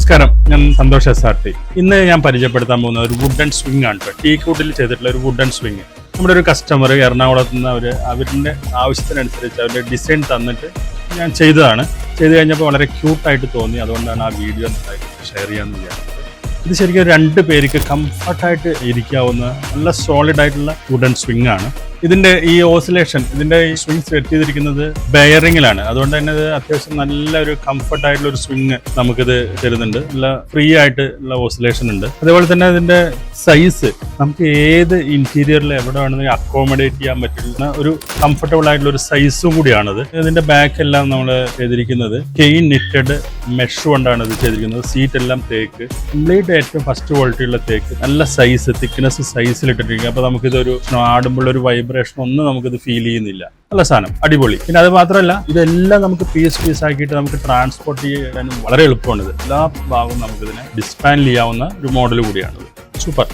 നമസ്കാരം, ഞാൻ സന്തോഷ് SRT. ഇന്ന് ഞാൻ പരിചയപ്പെടുത്താൻ പോകുന്ന ഒരു വുഡൻ സ്വിംഗ് ആണ്. ടീക്കൂട്ടിൽ ചെയ്തിട്ടുള്ള ഒരു വുഡൻ സ്വിംഗ്. നമ്മുടെ ഒരു കസ്റ്റമർ എറണാകുളത്ത് നിന്ന് അവരുടെ ആവശ്യത്തിനനുസരിച്ച് അവരുടെ ഡിസൈൻ തന്നിട്ട് ഞാൻ ചെയ്തതാണ്. ചെയ്ത് കഴിഞ്ഞപ്പോൾ വളരെ ക്യൂട്ടായിട്ട് തോന്നി. അതുകൊണ്ടാണ് ആ വീഡിയോ ഷെയർ ചെയ്യാമെന്ന് വിചാരിച്ചത്. ഇത് ശരിക്കും 2 പേർക്ക് കംഫർട്ടായിട്ട് ഇരിക്കാവുന്ന നല്ല സോളിഡ് ആയിട്ടുള്ള വുഡൻ സ്വിംഗ് ആണ്. ഇതിന്റെ ഈ ഓസിലേഷൻ, ഇതിന്റെ ഈ സ്വിംഗ് സെറ്റ് ചെയ്തിരിക്കുന്നത് ബെയറിങ്ങിലാണ്. അതുകൊണ്ട് തന്നെ ഇത് അത്യാവശ്യം നല്ലൊരു കംഫർട്ട് ആയിട്ടുള്ള ഒരു സ്വിംഗ് നമുക്കിത് തരുന്നുണ്ട്. നല്ല ഫ്രീ ആയിട്ടുള്ള ഓസിലേഷൻ ഉണ്ട്. അതേപോലെ തന്നെ ഇതിന്റെ സൈസ് നമുക്ക് ഏത് ഇന്റീരിയറിൽ എവിടെ വേണമെങ്കിൽ അക്കോമഡേറ്റ് ചെയ്യാൻ പറ്റുന്ന ഒരു കംഫർട്ടബിൾ ആയിട്ടുള്ള ഒരു സൈസും കൂടിയാണത്. ഇതിന്റെ ബാക്ക് എല്ലാം നമ്മൾ ചെയ്തിരിക്കുന്നത് കെയിൻ നിറ്റഡ് മെഷ് കൊണ്ടാണ് ഇത് ചെയ്തിരിക്കുന്നത്. സീറ്റ് എല്ലാം തേക്ക്, കംപ്ലീറ്റ് ഏറ്റവും ഫസ്റ്റ് ക്വാളിറ്റി ഉള്ള തേക്ക്, നല്ല സൈസ്, തിക്നെസ് സൈസിൽ ഇട്ടിരിക്കുക. അപ്പൊ നമുക്കിതൊരു ആടുമ്പോൾ ഒരു വൈബ്രേഷൻ ഒന്നും നമുക്കിത് ഫീൽ ചെയ്യുന്നില്ല. നല്ല സാധനം, അടിപൊളി. പിന്നെ അത് മാത്രമല്ല, ഇതെല്ലാം നമുക്ക് പീസ് ആക്കിയിട്ട് നമുക്ക് ട്രാൻസ്പോർട്ട് ചെയ്യാനും വളരെ എളുപ്പമാണ്. ഇത് എല്ലാ ഭാഗവും നമുക്കിതിനെ ഡിസ്പാൻഡ് ചെയ്യാവുന്ന ഒരു മോഡൽ കൂടിയാണിത്. സൂപ്പർ.